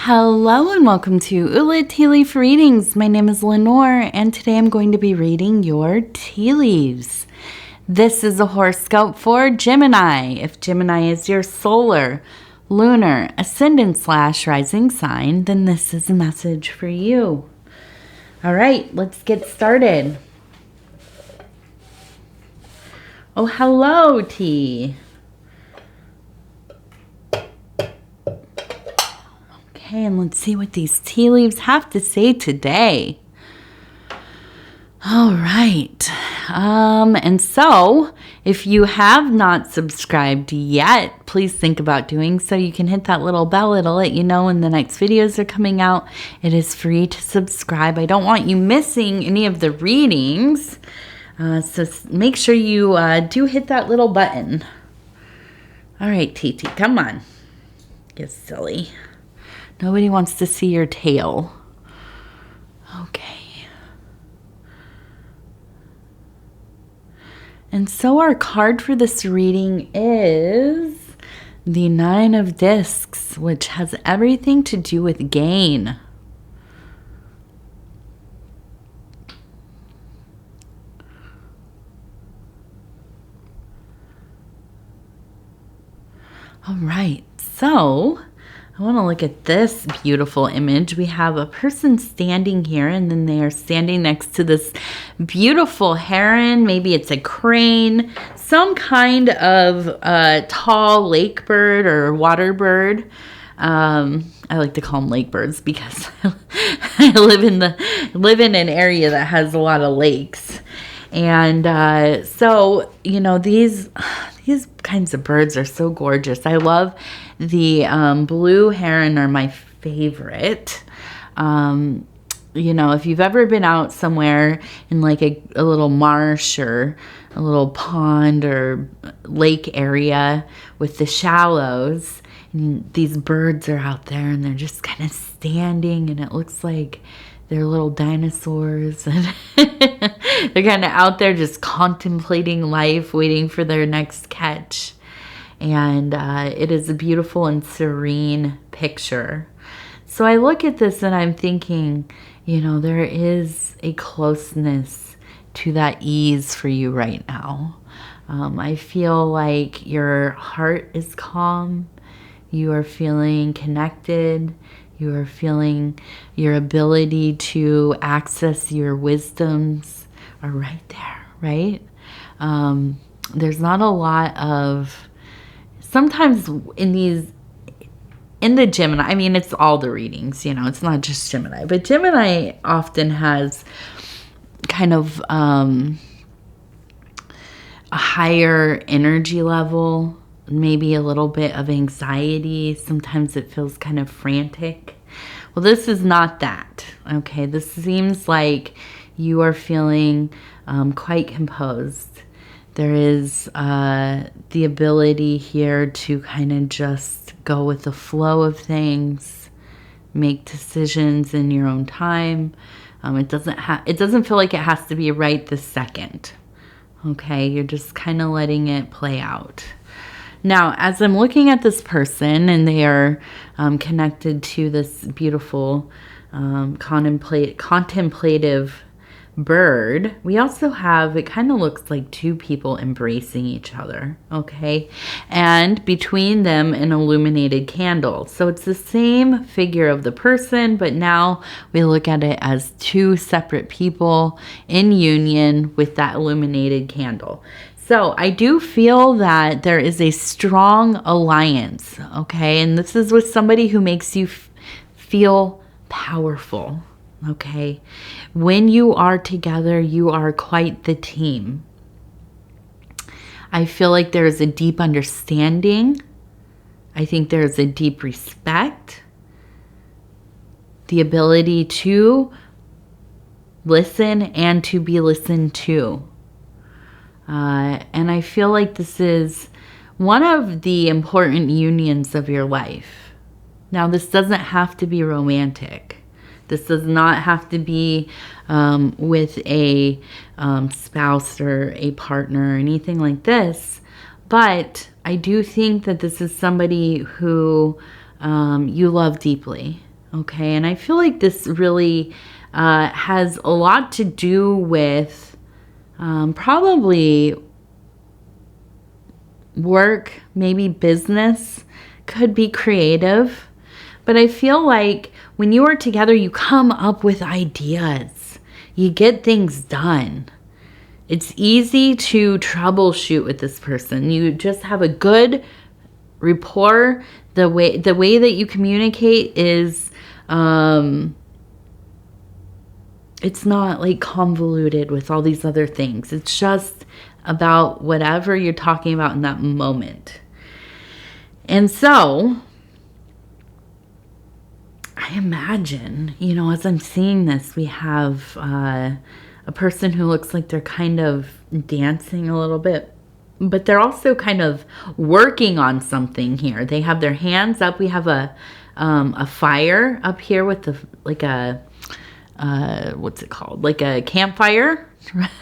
Hello and welcome to Ula Tea Leaf Readings. My name is Lenor and today I'm going to be reading your tea leaves. This is a horoscope for Gemini. If Gemini is your solar, lunar, ascendant / rising sign, then this is a message for you. All right, let's get started. Oh, hello, Tea. Okay, and let's see what these tea leaves have to say today. All right. And so, if you have not subscribed yet, please think about doing so. You can hit that little bell. It'll let you know when the next videos are coming out. It is free to subscribe. I don't want you missing any of the readings. So make sure you do hit that little button. All right, TT, come on. Get silly. Nobody wants to see your tail. Okay. And so our card for this reading is the Nine of Discs, which has everything to do with gain. All right, so I want to look at this beautiful image. We have a person standing here, and then they are standing next to this beautiful heron. Maybe it's a crane, some kind of tall lake bird or water bird. I like to call them lake birds because I live in an area that has a lot of lakes. And so, you know, these kinds of birds are so gorgeous. I love the blue heron are my favorite. You know, if you've ever been out somewhere in like a little marsh or a little pond or lake area with the shallows, and these birds are out there and they're just kind of standing and it looks like they're little dinosaurs and they're kind of out there just contemplating life, waiting for their next catch. And it is a beautiful and serene picture. So I look at this and I'm thinking, you know, there is a closeness to that ease for you right now. I feel like your heart is calm. You are feeling connected. You are feeling your ability to access your wisdoms are right there, right? There's not a lot of, sometimes in the Gemini, I mean, it's all the readings, you know, it's not just Gemini, but Gemini often has kind of a higher energy level, maybe a little bit of anxiety. Sometimes it feels kind of frantic. Well, this is not that, okay? This seems like you are feeling quite composed. There is the ability here to kind of just go with the flow of things, make decisions in your own time. It doesn't feel like it has to be right this second. Okay, you're just kind of letting it play out. Now, as I'm looking at this person and they are connected to this beautiful contemplative bird, we also have, it kind of looks like two people embracing each other, okay? And between them, an illuminated candle. So it's the same figure of the person, but now we look at it as two separate people in union with that illuminated candle. So I do feel that there is a strong alliance, okay? And this is with somebody who makes you feel powerful, okay? When you are together, you are quite the team. I feel like there is a deep understanding. I think there is a deep respect. The ability to listen and to be listened to. And I feel like this is one of the important unions of your life. Now, this doesn't have to be romantic. This does not have to be with a spouse or a partner or anything like this. But I do think that this is somebody who you love deeply. Okay, and I feel like this really has a lot to do with probably work, maybe business, could be creative. But I feel like when you are together, you come up with ideas. You get things done. It's easy to troubleshoot with this person. You just have a good rapport. The way that you communicate is it's not like convoluted with all these other things. It's just about whatever you're talking about in that moment. And so I imagine, as I'm seeing this, we have a person who looks like they're kind of dancing a little bit, but they're also kind of working on something here. They have their hands up. We have a fire up here with what's it called? Like a campfire.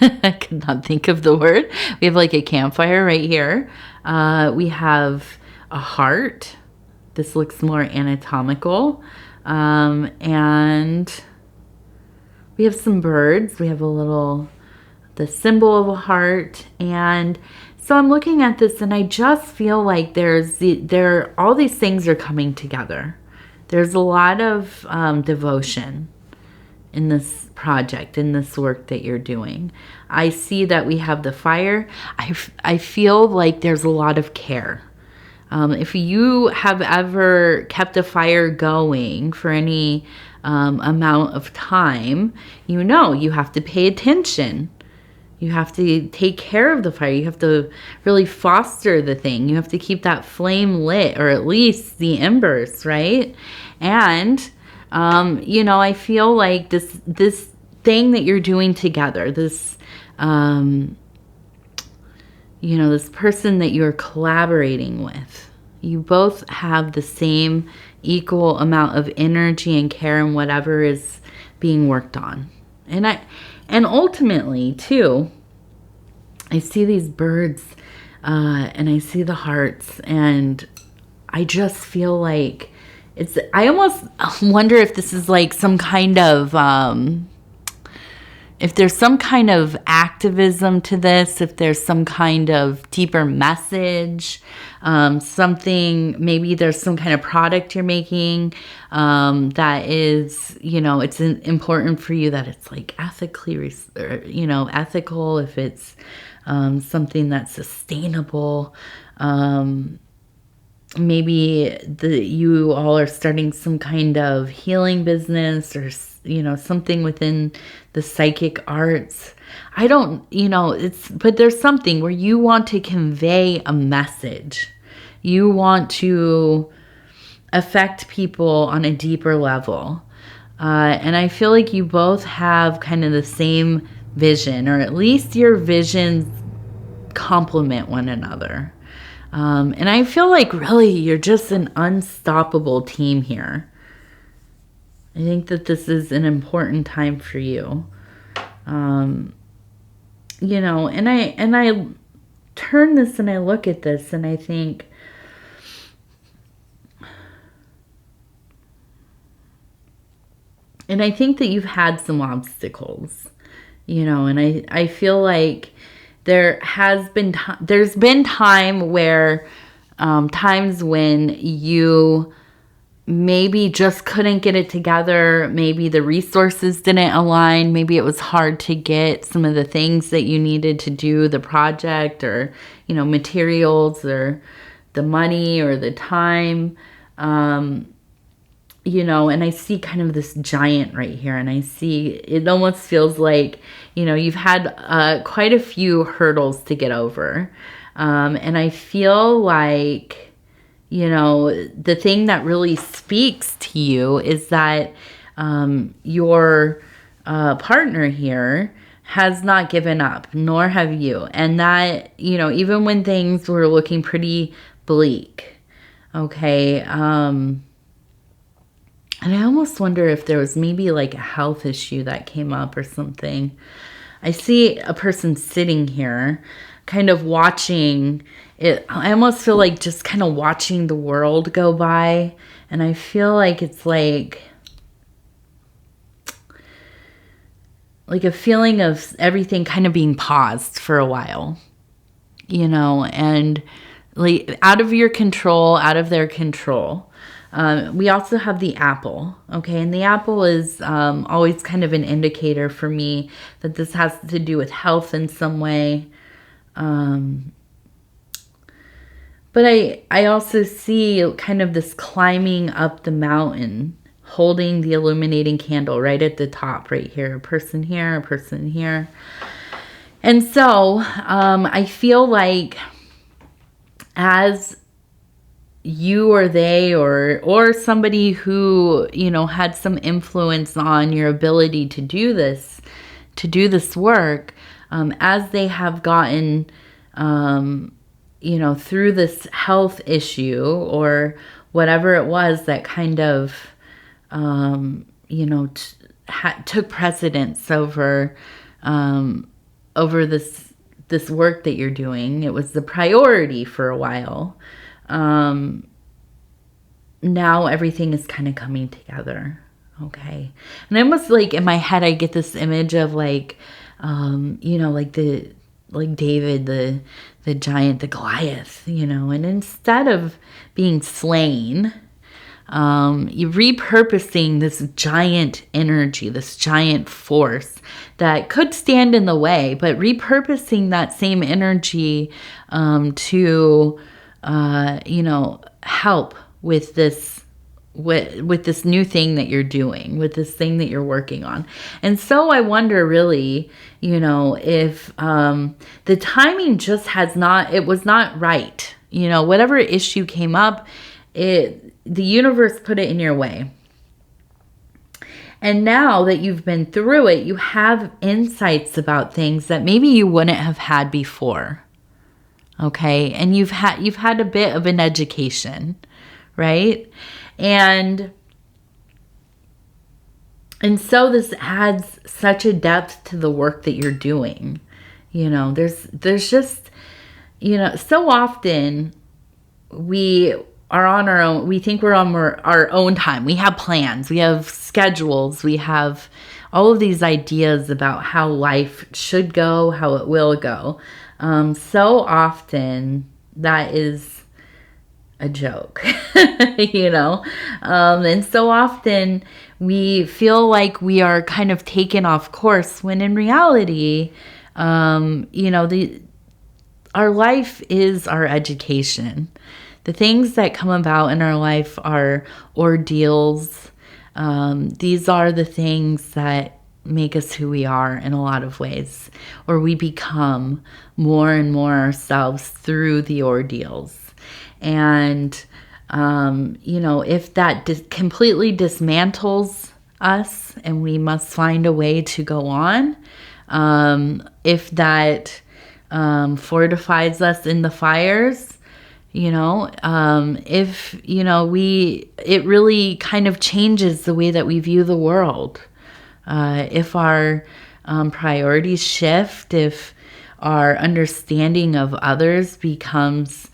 I could not think of the word. We have like a campfire right here. We have a heart. This looks more anatomical. And we have some birds. We have the symbol of a heart. And so I'm looking at this and I just feel like all these things are coming together. There's a lot of devotion in this project, in this work that you're doing. I see that we have the fire. I feel like there's a lot of care. If you have ever kept a fire going for any amount of time, you have to pay attention. You have to take care of the fire. You have to really foster the thing. You have to keep that flame lit, or at least the embers, right? And I feel like this thing that you're doing together, this this person that you're collaborating with, you both have the same equal amount of energy and care in whatever is being worked on. And ultimately too, I see these birds and I see the hearts, and I just feel like I almost wonder if this is like some kind of if there's some kind of activism to this, if there's some kind of deeper message, maybe there's some kind of product you're making that is, it's important for you, that it's like ethically, ethical, if it's something that's sustainable. Maybe you all are starting some kind of healing business, or something within the psychic arts. I don't, but there's something where you want to convey a message. You want to affect people on a deeper level. And I feel like you both have kind of the same vision, or at least your visions complement one another. And I feel like really you're just an unstoppable team here. I think that this is an important time for you. And I turn this and I look at this and I think, that you've had some obstacles, and I feel like there's been time where, times when you maybe just couldn't get it together. Maybe the resources didn't align. Maybe it was hard to get some of the things that you needed to do the project, or, materials, or the money, or the time, and I see kind of this giant right here, and I see it almost feels like, you've had quite a few hurdles to get over. And I feel like, the thing that really speaks to you is that your partner here has not given up, nor have you. And that, even when things were looking pretty bleak, okay, and I almost wonder if there was maybe like a health issue that came up or something. I see a person sitting here kind of watching it. I almost feel like just kind of watching the world go by. And I feel like it's like like a feeling of everything kind of being paused for a while, you know, and like out of your control, out of their control. We also have the apple, okay? And the apple is always kind of an indicator for me that this has to do with health in some way. But I also see kind of this climbing up the mountain, holding the illuminating candle right at the top right here. A person here, a person here. And so I feel like as you or they or somebody who, you know, had some influence on your ability to do this work, as they have gotten, you know, through this health issue or whatever it was that kind of, you know, took precedence over this work that you're doing. It was the priority for a while. Now everything is kind of coming together. Okay. And almost like in my head, I get this image of like, you know, like David, the giant, the Goliath, you know, and instead of being slain, you're repurposing this giant energy, this giant force that could stand in the way, but repurposing that same energy to, you know, help with this new thing that you're doing, with this thing that you're working on. And so I wonder really, you know, if the timing just was not right. You know, whatever issue came up, the universe put it in your way. And now that you've been through it, you have insights about things that maybe you wouldn't have had before. Okay? And you've had a bit of an education, right? And so this adds such a depth to the work that you're doing. You know, there's just, you know, so often we are on our own. We think we're on our own time. We have plans. We have schedules. We have all of these ideas about how life should go, how it will go. So often that is a joke, you know? And so often we feel like we are kind of taken off course when in reality, you know, our life is our education. The things that come about in our life are ordeals. These are the things that make us who we are in a lot of ways, or we become more and more ourselves through the ordeals. And, you know, if that completely dismantles us and we must find a way to go on, if that fortifies us in the fires, you know, if, you know, it really kind of changes the way that we view the world. If our priorities shift, if our understanding of others becomes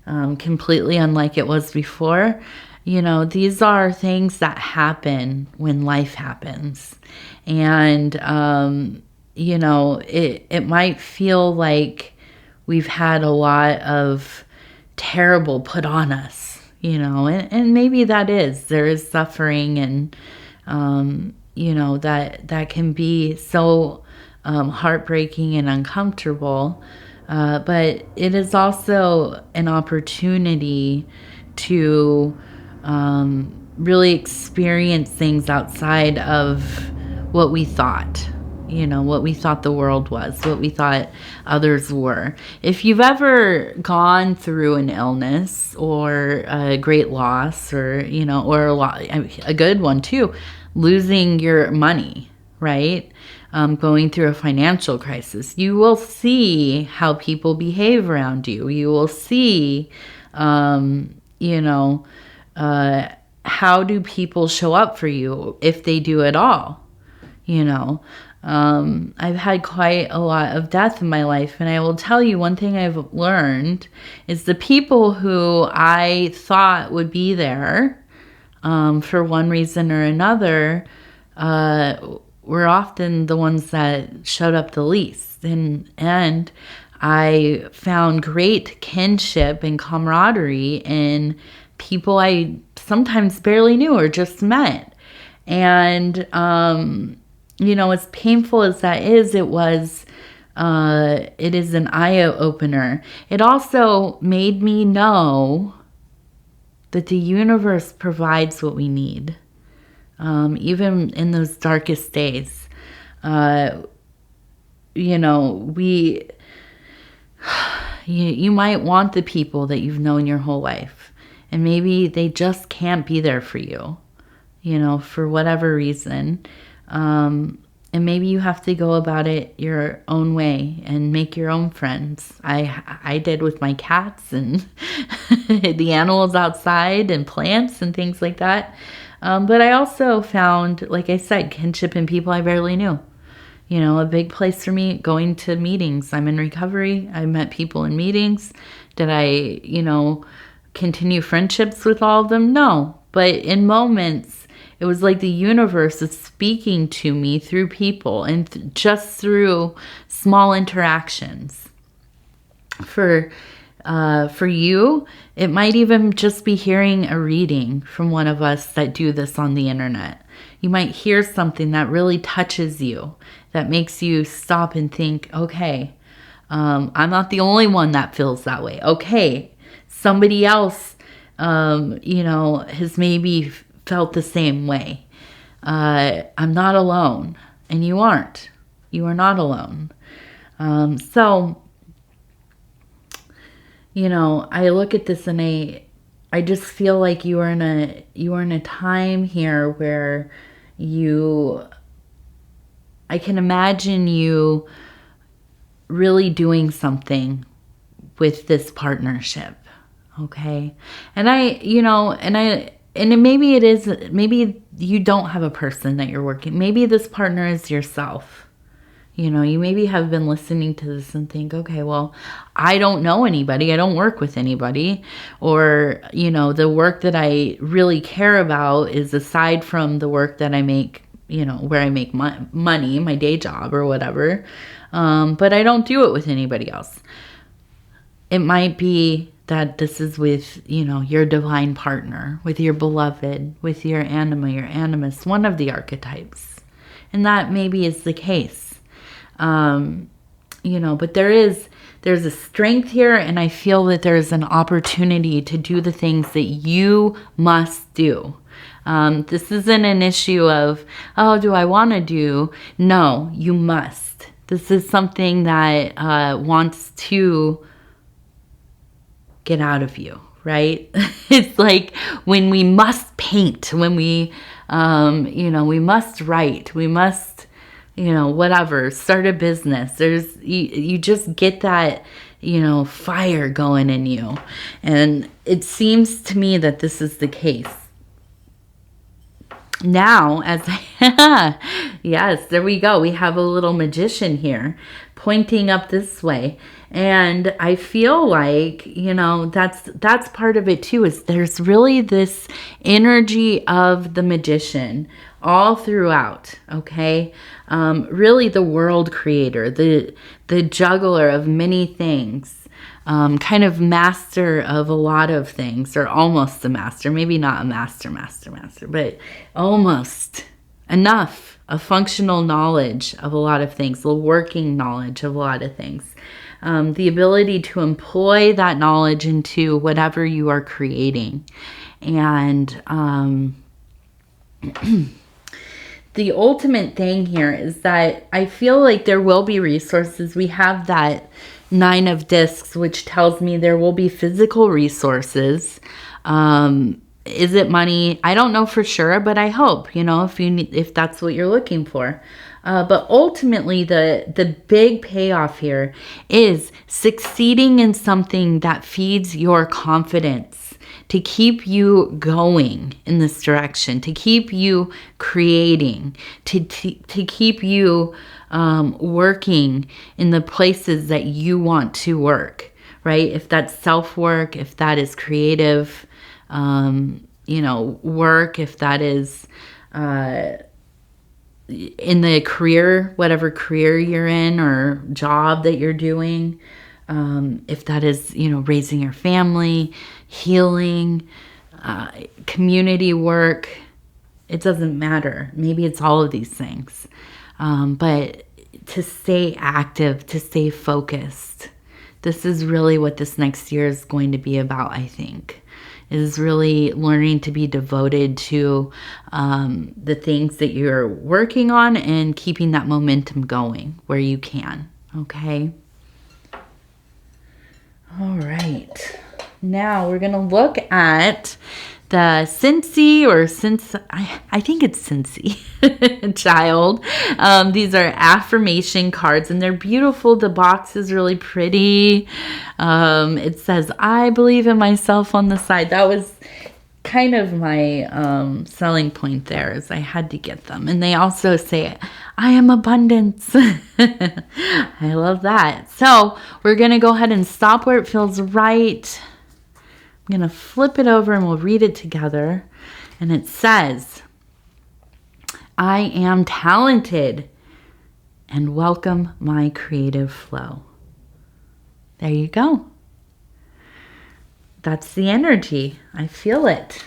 completely unlike it was before, you know, these are things that happen when life happens. And, you know, it might feel like we've had a lot of terrible put on us, you know, and maybe there is suffering and, you know, that can be so heartbreaking and uncomfortable. But it is also an opportunity to really experience things outside of what we thought. You know, what we thought the world was, what we thought others were. If you've ever gone through an illness or a great loss or, you know, or a good one too, losing your money, right? Going through a financial crisis, you will see how people behave around you. You will see, you know, how do people show up for you if they do at all, you know. I've had quite a lot of death in my life, and I will tell you one thing I've learned is the people who I thought would be there for one reason or another were often the ones that showed up the least. And I found great kinship and camaraderie in people I sometimes barely knew or just met. And, as painful as that is, it is an eye opener. It also made me know that the universe provides what we need, even in those darkest days. You might want the people that you've known your whole life, and maybe they just can't be there for you, for whatever reason. And maybe you have to go about it your own way and make your own friends. I did with my cats and the animals outside and plants and things like that. But I also found, like I said, kinship in people I barely knew. A big place for me, going to meetings. I'm in recovery. I met people in meetings. Did I, continue friendships with all of them? No. But in moments, it was like the universe is speaking to me through people and just through small interactions. For you, it might even just be hearing a reading from one of us that do this on the internet. You might hear something that really touches you, that makes you stop and think, okay, I'm not the only one that feels that way. Okay, somebody else, has maybe felt the same way. I'm not alone, and you aren't. You are not alone. So, I look at this and I just feel like you are in a time here where I can imagine you really doing something with this partnership. Okay. And maybe you don't have a person that you're working. Maybe this partner is yourself. You maybe have been listening to this and think, okay, well, I don't know anybody. I don't work with anybody. Or, the work that I really care about is aside from the work that I make, where I make money, my day job or whatever. But I don't do it with anybody else. It might be that this is with, your divine partner, with your beloved, with your anima, your animus, one of the archetypes. And that maybe is the case. But there's a strength here, and I feel that there's an opportunity to do the things that you must do. This isn't an issue of, oh, do I want to do? No, you must. This is something that wants to get out of you, right? It's like when we must paint, when we must write, we must, whatever, start a business. You just get that, fire going in you. And it seems to me that this is the case. Now, yes, there we go. We have a little magician here pointing up this way. And I feel like, that's part of it too, is there's really this energy of the magician all throughout, okay? Really the world creator, the juggler of many things, kind of master of a lot of things, or almost a master, maybe not a master, but almost enough, a functional knowledge of a lot of things, a working knowledge of a lot of things. The ability to employ that knowledge into whatever you are creating. And the ultimate thing here is that I feel like there will be resources. We have that 9 of discs, which tells me there will be physical resources. Is it money? I don't know for sure, but I hope, if that's what you're looking for. But ultimately, the big payoff here is succeeding in something that feeds your confidence, to keep you going in this direction, to keep you creating, to keep you working in the places that you want to work, right? If that's self-work, if that is creative, work, if that is in the career, whatever career you're in or job that you're doing. If that is, raising your family, healing, community work, it doesn't matter. Maybe it's all of these things. But to stay active, to stay focused, this is really what this next year is going to be about, I think. Is really learning to be devoted to the things that you're working on and keeping that momentum going where you can. Okay. All right. Now we're going to look at the Cincy I think it's Cincy child. These are affirmation cards and they're beautiful. The box is really pretty. It says, I believe in myself on the side. That was kind of my selling point there, is I had to get them. And they also say, I am abundance. I love that. So we're going to go ahead and stop where it feels right. I'm going to flip it over and we'll read it together. And it says, I am talented and welcome my creative flow. There you go. That's the energy. I feel it.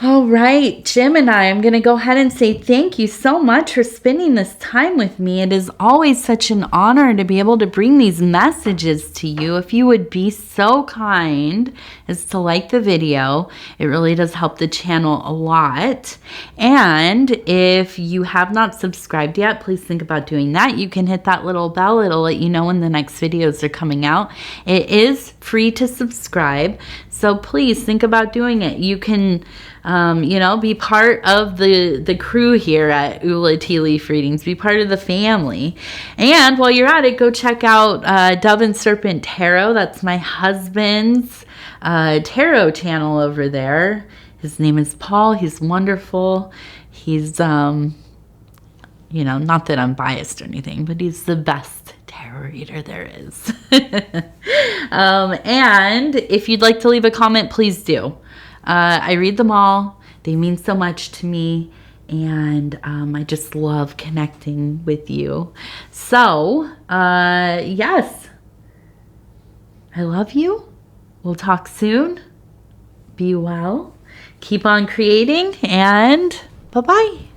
All right, Gemini, I'm going to go ahead and say thank you so much for spending this time with me. It is always such an honor to be able to bring these messages to you. If you would be so kind as to like the video, it really does help the channel a lot. And if you have not subscribed yet, please think about doing that. You can hit that little bell. It'll let you know when the next videos are coming out. It is free to subscribe, so please think about doing it. You can be part of the crew here at Ula Tea Leaf Readings. Be part of the family. And while you're at it, go check out Dove and Serpent Tarot. That's my husband's tarot channel over there. His name is Paul. He's wonderful. He's, not that I'm biased or anything, but he's the best tarot reader there is. And if you'd like to leave a comment, please do. I read them all. They mean so much to me. And I just love connecting with you. So, yes. I love you. We'll talk soon. Be well. Keep on creating. And bye-bye.